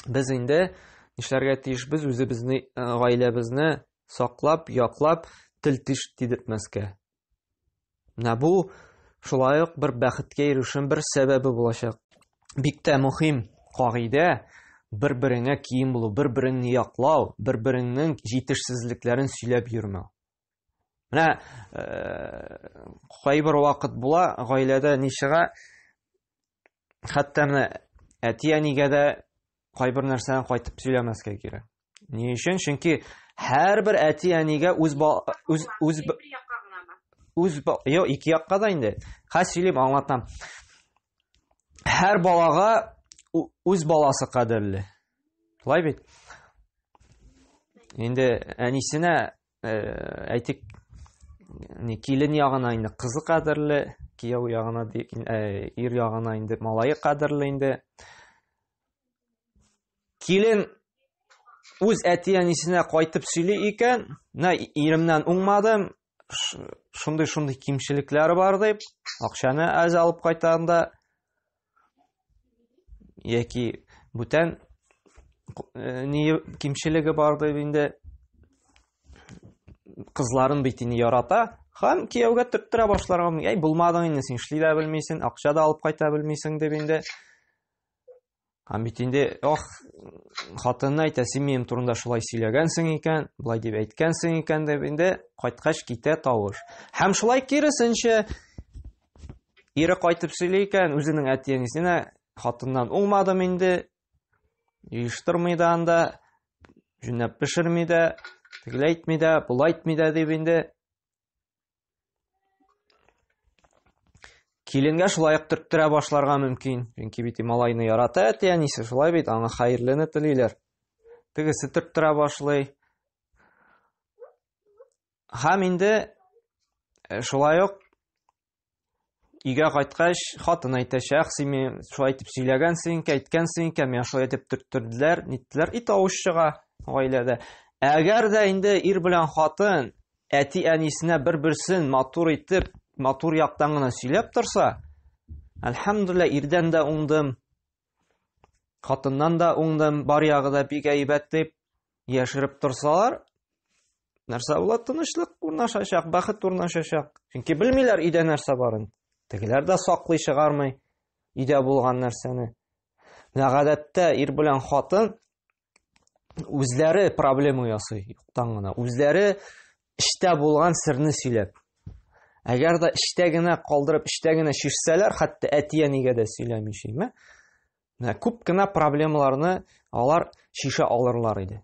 без инде нишләргә тиешбез? Үзебезне, гаиләбезне саклап, яклап, тел-теш тидермәскә. Менә бу шулай ук бер бәхеткә ирешүнең бер сәбәбе булачак. Бик тә мөһим кагыйдә бер-береңә кием булу, бер-береңне яклау, бер-береңнең җитешсезлекләрен сөйләп йөрмәү. Менә кайбер вакыт була гаиләдә ничега, хәтта менә әти-әнигә дә кайбер нәрсәне кайтып сөйләмәскә кирәк. Ни өчен? Чөнки һәрбер әти-әнигә ике якка да инде. Сөйлим, аңлатам. Һәр балага үз баласы кадерле. Шулай бит. Инде әнисенә әйтик, килен ягына инде кызы кадерле, кияү ягына, ир ягына инде малае кадерле инде. Килен үз әти-әнисенә кайтып сөйли икән, иремнән уңмадым, шундый кимчелекләре бар дип, акчаны аз алып кайтганда яки бүтән кимчелеге бар дип инде кызларын бит инде ярата, һәм кияүгә төрттерә башларга, булмадың инде син, эшли дә белмисең, акча да алып кайта белмисең дип инде. Һәм бит инде, хатынына әйтә, син минем турында шулай сөйләгәнсең икән, булай дип әйткәнсең икән дип инде кайткач китә тавыш. Һәм шулай киресенчә ире кайтып сөйли икән үзенең әти-әнисенә, хатыннан уңмадым инде, оештырмый да анда, җүнәп пешерми дә, тегеләй әйтми дә, булай әйтми дә дип инде киленгә шулай төрттерә башларга мөмкин. Чөнки бит малайны ярата әти-әнисе, шулай бит, аңа хәерлене телиләр. Тегесе төрттерә башлый. Һәм инде шулай ук өйгә кайткач, хатын әйтәчәк, син мин шулай итеп сөйләгәнсең, әйткәнсең икән, мен шулай итеп төрттөрделәр, ниттеләр, тавыш чыга гаиләдә. Әгәр дә инде ир белән хатын әти-әнисенә бер-берсен матур итеп, матур яктан гына сөйләп торса, әлхәмдүлилләh, ирдән дә уңдым, хатыннан да уңдым, бар ягы да бик әйбәт дип яшереп торсалар, нәрсә була? Тынычлык урнашачак, бәхет урнашачак. Чөнки белмиләр өйдә нәрсә барын. Тегеләр дә саклый чыгармый өйдә булган нәрсәне. Гадәттә ир белән хатын үзләре проблема ясый, юктан гына. Үзләре эштә булган серне сөйләп. Әгәр дә эштә генә калдырып, эштә генә шишсәләр, хәтта әти-әнигә дә сөйләмишеме? Күп кенә проблемаларны алар шиша алырлар иде.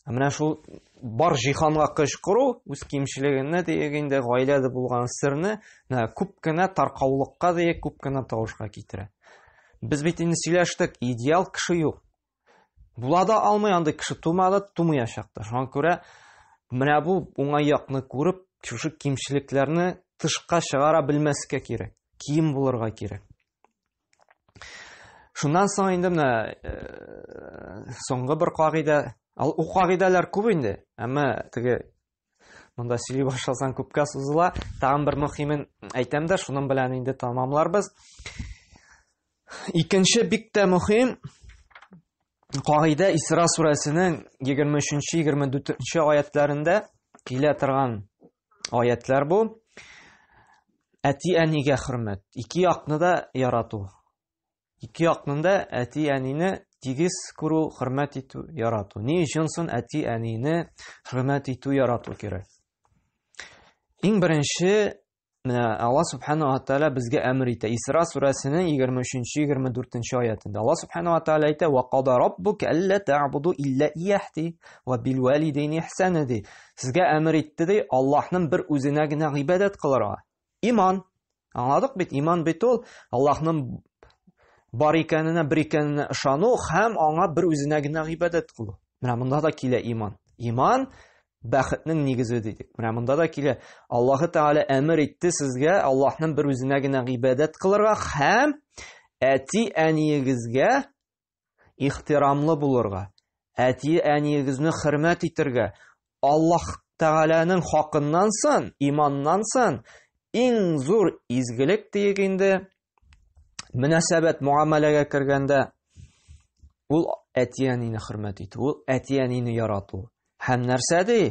Менә шул бар җиһанга кычкыру, үз кимчелегенә дигәндә гаиләдә булган серне күп кенә таркаулыкка дия, күп кенә тавышка китерә. Без бит инде сөйләштек, идеал кеше юк. Була да алмый, андый кеше тумады, тумаячак та. Шуңа күрә менә бу уңай якны күреп, шушы кимчелекләрне тышка чыгара белмәскә кирәк. Кием булырга кирәк. Шуннан соң инде менә соңгы бер кагыйдә, у кагыйдәләр күп инде, әмма теге монда сөйли башласаң күпкә сузыла. Тагын бер мөһимен әйтәм дә, шуның белән инде тамамларбыз. Икенче бик тә мөһим кагыйдә Исра сүрәсенең 23-24 аятларында килә торган аятлар бу. Әти-әнигә хөрмәт. Ике якны да ярату. Ике якны да әти-әнине тигез күрү, хөрмәт итү, ярату. Ни өчен соң әти-әнине хөрмәт итү, ярату кирәк? Иң беренче, менә Аллаһ субханаһу ва тааля безгә әмер итә. Исра сүрәсенең 23-24 аятында Аллаһ субханаһу ва тааля әйтә: "Ва қада раббука алла таъбуду илля ияхти ва бил валидейни ихсана" ди. Сезгә әмер итте ди, Аллаһның бер үзенә генә гыйбадат кылырга. Иман. Аңладык бит, иман бит ул Аллаһның бар икәненә, бер икәненә ышану һәм аңа бер үзенә генә гыйбадат кылу. Менә монда да килә иман. Иман бәхетнең нигезе дидек. Менә монда да килә. Аллаһы Тәгалә әмер итте сезгә Аллаһның бер үзенә генә гыйбадат кылырга һәм әти-әниегезгә ихтирамлы булырга. Әти-әниегезне хөрмәт итәргә. Аллаһ Тәгаләнең хакыннан соң, иманнан соң иң зур изгелек дигәндә мөнәсәбәт муамәләгә кергәндә ул әти-әнине хөрмәт итү, ул әти-әнине ярату. Һәм нәрсә ди?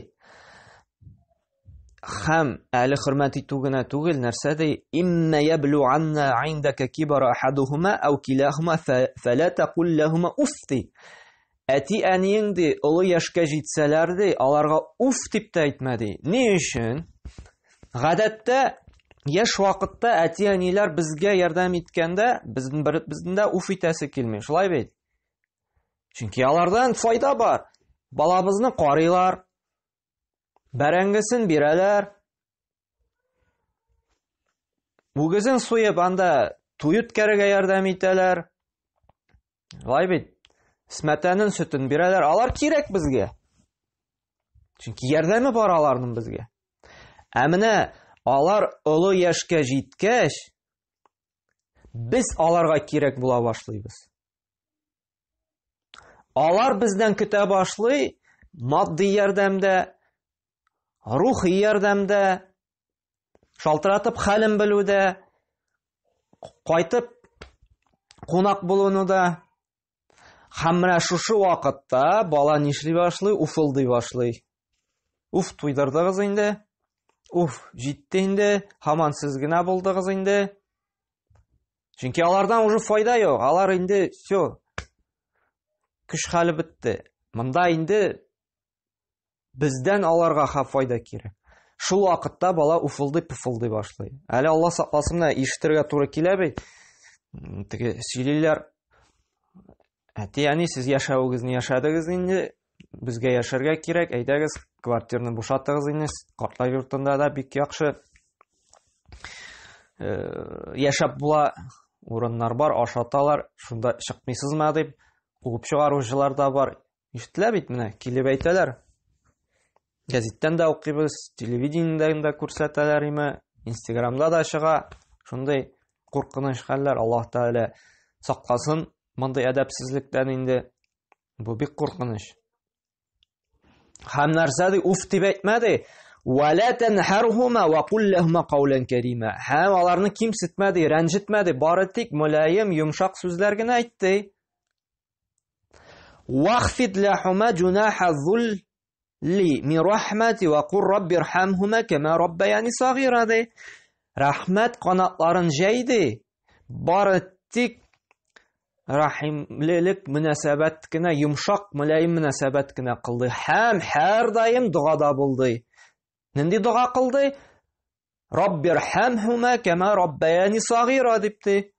Һәм әле хөрмәт итү генә түгел, нәрсә ди? Имма яблу'анна 'индака кибара ахадухума ау килахума фала тaqul lahuma уфти. Әти-әниең ди, олы яшькә җитсәләр ди, аларга уф дип тә әйтмә ди. Ни өчен? Гадәттә яшь вакытта әти-әниләр безгә ярдәм иткәндә, безнең дә уф итәсе килми. Шулай бит? Чөнки алардан файда бар. Балабызны карыйлар, бәрәңгесен бирәләр, үгезен суеп анда туй үткәрергә ярдәм итәләр. Шулай бит? Смәтәнең сөтен бирәләр. Алар кирәк безгә. Чөнки ярдәме бар аларның безгә. Ә менә алар олы яшькә җиткәч, без аларга кирәк була башлыйбыз. Алар бездән көтә башлый матди ярдәмдә, рухи ярдәмдә, шалтыратып хәлен белүдә, кайтып кунак булунуда. Һәм менә шушы вакытта бала нишли башлый, уфылдый башлый. Уф, туйдырдыгыз инде. Уф, җитте инде. Һаман сез генә булдыгыз инде. Чөнки алардан уже файда юк. Алар инде всё. Көч хәле бетте. Монда инде бездән аларга файда кирәк. Шул вакытта бала уфылдый-пуфылдый башлый. Әле Алла сакласын, менә ишетергә туры килә бит. Теге сөйлиләр. Әти-әни, сез яшәвегезне яшәдегез инде. Безгә яшәргә кирәк. Әйдәгез, квартираны бушатыгыз инде. Картлар йортында да бик яхшы яшәп була. Урыннар бар, ашаталар. Шунда чыкмыйсызмы дип куып чыгаручылар да бар. Ишетелә бит менә, килеп әйтәләр. Газеттан да укыйбыз, телевидениедән дә күрсәтәләр име, Инстаграмда да чыга. Шундай куркыныч хәлләр. Аллаһ Тәгалә сакласын мондай әдәпсезлектән инде. Бу бик куркыныч. Һәм нәрсә ди, уф дип әйтмәде. وَلَا تَنْحَرْهُمَا وَقُلْ لَهُمَا قَوْلًا كَرِيمًا. Һәм аларны кимсетмәде, рәнҗетмәде, бары тик мөлаем, йомшак сүзләр генә әйтте. وَخْفِضْ لَهُمَا جُنَاحَ الذُّلِّ مِنْ رَحْمَتِي وَقُلْ رَبِّ ارْحَمْهُمَا كَمَا رَبَّيَانِي صَغِيرًا. Рәхмәт канатларын җәйде. Бары тик рәхимлелек мөнәсәбәт кенә, йомшак мөлаем мөнәсәбәт кенә кылды. Һәм һәр даим дугада булды. Нинди дуга кылды? Раббирхамхума кама раббаяни сагира дипти.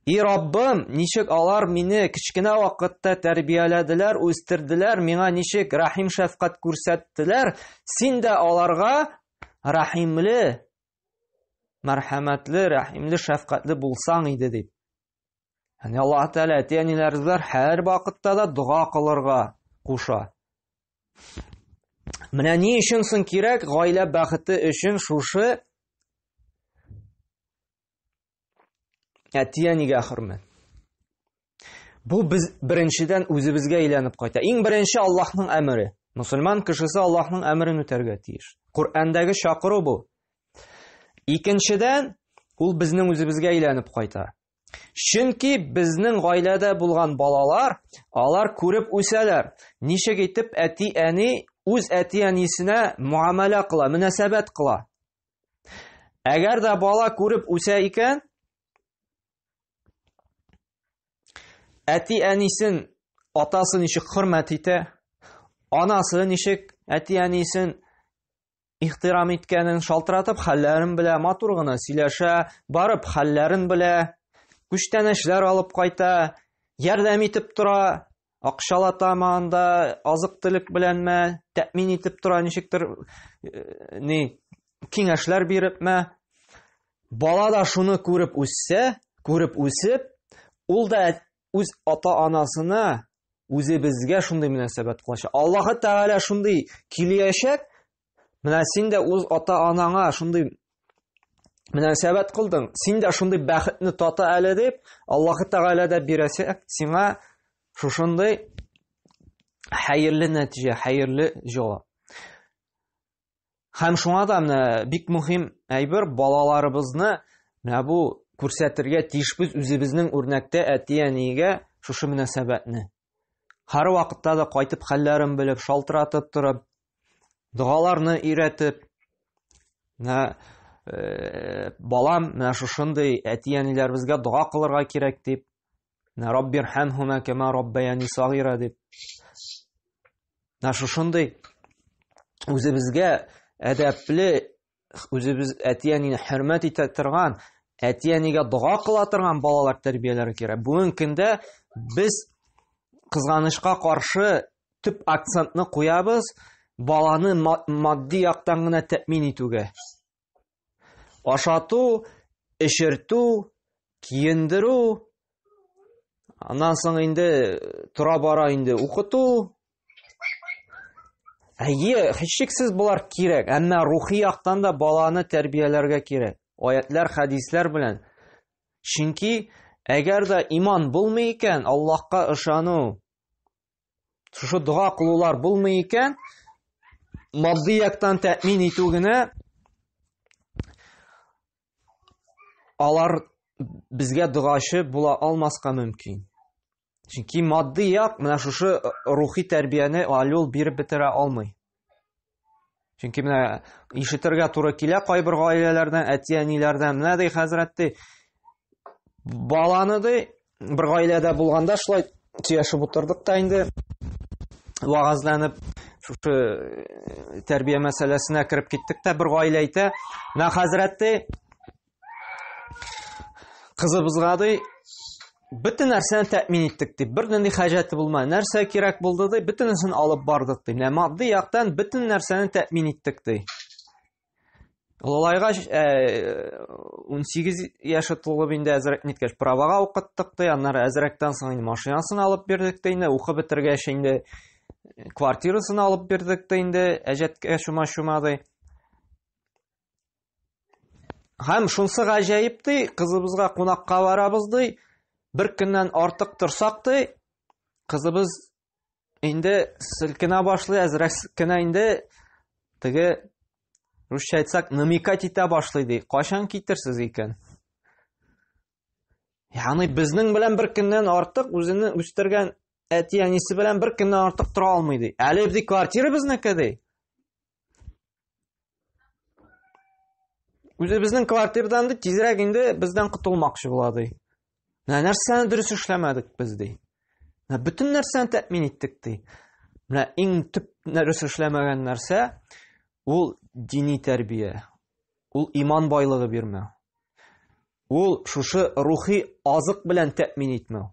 И Раббым, ничек алар мине кичкенә вакытта тәрбияләделәр, үстерделәр, миңа ничек рәхим шәфкать күрсәттеләр, син дә аларга рәхимле, мәрхәмәтле, рәхимле, шәфкатьле булсаң иде дип. Яни Аллаһ Тәгалә әти-әниләребезгә һәр вакытта да дуга кылырга куша. Менә ни өчен соң кирәк гаилә бәхете өчен шушы әти-әнигә хөрмәт. Бу без беренчедән үзебезгә әйләнеп кайта. Иң беренче Аллаһның әмере. Мусульман кешесе Аллаһның әмерен үтәргә тиеш. Коръәндәге чакыру бу. Икенчедән ул безнең үзебезгә әйләнеп кайта. Чөнки безнең гаиләдә булган балалар, алар күреп үсәләр. Ничек итеп әти-әни үз әти-әнисенә муамәлә кыла, мөнәсәбәт кыла. Әгәр дә бала күреп үсә икән, әти-әнисен, атасын ничек хөрмәт итә, анасы ничек әти-әнисен ихтирам иткәнен шалтыратып, хәлләрен белә, матур гына сөйләшә, барып хәлләрен белә, күчтәнәчләр алып кайта, ярдәм итеп тора, акчалата манда, азык-төлек беләнме, тәэмин итеп тора, ничектер киңәшләр бирепме. Бала да шуны күреп үссә, күреп үсеп, ул да үз ата-анасына, үзебезгә шундый мөнәсәбәт кылачак. Аллаһ Тәгалә шундый киләчәк, менә син дә үз ата-анаңа шундый мөнәсәбәт кылдың, син дә шундый бәхетне тата әле дип, Аллаһ Тәгалә дә бирәсәк, сиңа шушындый хәерле нәтиҗә, хәерле җавап. Һәм шуңа да менә бик мөһим әйбер, балаларыбызны менә бу күрсәтергә тиешбез үзебезнең үрнәктә әти-әнигә шушы мөнәсәбәтне. Һәр вакытта да кайтып хәлләрен белеп, шалтыратып торып, дугаларны өйрәтеп, балам, менә шушындый әти-әниләребезгә дуга кылырга кирәк дип, Раббирхамхума кама раббаяни сагира дип. Шушындый үзебезгә әдәпле, үзебез әти-әнине хөрмәт итә торган, әти-әнигә дуга кыла торган балалар тәрбияләре кирәк. Бүгенге көндә без кызганычка каршы төп акцентны куябыз баланы матди яктан гына тәэмин итүгә. Ашату, эшертү, киендерү, аннан соң инде тора бара инде укыту. Һичшиксез булар кирәк, әмма рухи яктан да баланы тәрбияләргә кирәк. Аятлар, хадислар белән. Чөнки әгәр дә иман булмый икән, Аллаһка ышану, шушы дуа кылулар булмый икән, матди яктан тәэмин итү генә алар безгә дуачы була алмаска мөмкин. Чөнки матди як менә шушы рухи тәрбияне алул биреп бетерә алмый. Чөнки менә ишетергә туры килә кайбер гаиләләрдән, әти-әниләрдән, менә ди хәзрәт баланы бер гаиләдә булганда шулай сөйләшеп утырдык та инде вагазланып шушы тәрбия мәсьәләсенә кирип киттек тә бер гаилә әйтә, менә хәзрәт кызыбызга бөтен нәрсәне тәэмин иттек ди. Бер нинди хаҗаты булмады. Нәрсә кирәк булды ди, бөтенесен алып бардык ди. Менә матди яктан бөтен нәрсәне тәэмин иттек ди. Олайга 18 яшы тулып инде әзрәк ниткәч правага укыттык ди. Аннары әзрәктән соң инде машинасын алып бирдек ди. Инде укып бетергәч инде квартирасын алып бирдек ди. Инде әҗәткә шума ди. Һәм шунсы гаҗәеп ди, кызыбызга кунакка барабыз ди. Bir көннән артык торсак ди, кызыбыз инде силкенә башлый, әзрәк кенә инде теге русча әйтсәк намекать итә башлый ди. Кашан китерсез икән? Ягъни безнең белән bir көннән артык үзенең үстергән әти-әнисе белән bir көннән артык тора алмый ди. Әле ди квартира безнеке ди. Үзе безнең квартирадан ди тизрәк инде бездән кутылмакчы була ди. Нәрсәне дөрес эшләмәдек без ди. Бөтен нәрсәне тәэмин иттек ди. Менә иң төп дөрес эшләмәгән нәрсә ул дини тәрбия. Ул иман байлыгы бирмәү. Ул шушы рухи азык белән тәэмин итмәү.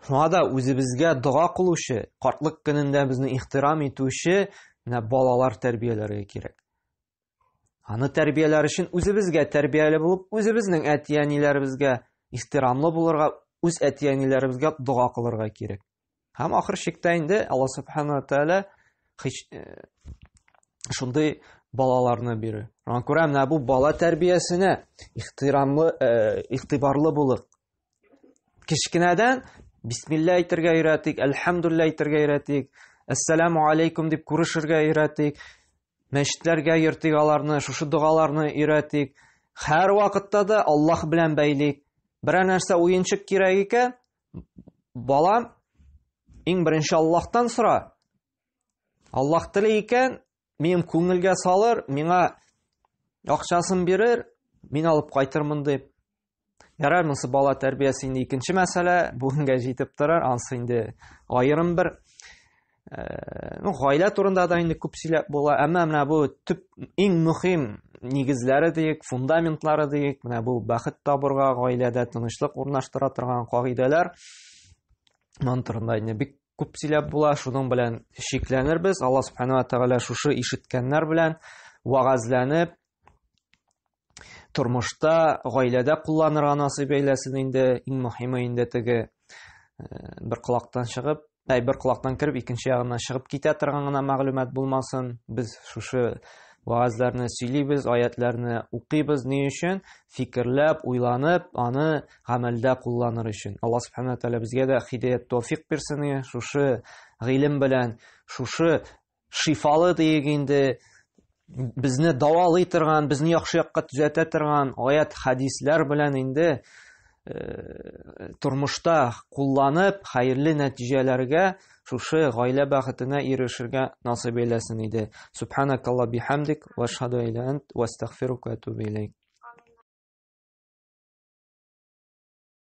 Шуңа да үзебезгә дуа кылучы, картлык көнендә безне ихтирам итүче балалар тәрбияләргә кирәк. Аны тәрбияләр өчен үзебезгә тәрбияле булып, үзебезнең әти-әниләребезгә ихтирамлы булырга, үз әти-әниләребезгә дуа кылырга кирәк. Һәм ахыр чиктә инде Алла Субхана ва Тааля шундый балаларны бирә. Аңа күрә менә бу бала тәрбиясенә ихтирамлы, игътибарлы булып, кичкенәдән бисмилла әйтергә өйрәтик, әлхәмдүлилләh әйтергә өйрәтик, ассаламу алейкум дип күрешергә өйрәтик. Мәчетләргә йөртик аларны, шушы дугаларны өйрәтик. Һәр вакытта да Аллаһ белән бәйлик. Бер нәрсә уенчык кирәк икән, балам, иң беренче Аллаһтан сора. Аллаһ теле икән, минем күңелгә салыр, миңа акчасын бирер, мин алып кайтырмын дип. Ярар, монсы бала тәрбиясе инде икенче мәсьәлә, бүгенгә җитеп торыр, ансы инде аерым бер гаилә турында да инде күп сөйләп була, әмма менә бу төп иң мөһим нигезләре диек, фундаментлары диек, менә бу бәхет табырга, гаиләдә тынычлык урнаштыра торган кагыйдәләр моның турында инде бик күп сөйләп була. Шуның белән шикләнербез. Алла Субхана ва Тааля шушы ишеткәннәр белән вагазланып тормышта, гаиләдә кулланырга насыйп әйләсен. Инде иң мөһиме инде теге бер колактан чыгып, бер колактан кирип икенче ягына чыгып китә торган гына мәгълүмат булмасын. Без шушы ваазларны сөйлибез, аятларны укыйбыз ни өчен? Фикерләп, уйланып, аны гамәлдә кулланыр өчен. Алла Субхана ва Тааля безгә дә хидаят, тawfiq бирсен. Шушы гыйлем белән, шушы шифалы диек инде безне давалый торган, безне яхшы якка төзәтә торган аят, хадисләр белән инде тормышта кулланып, хәерле нәтиҗәләргә, шушы гаилә бәхетенә ирешергә насыйп әйләсен иде. Субханакалла бихамдик ва ашһаду ан ла илаха илля ант ва астагфирука ва атубу илейк.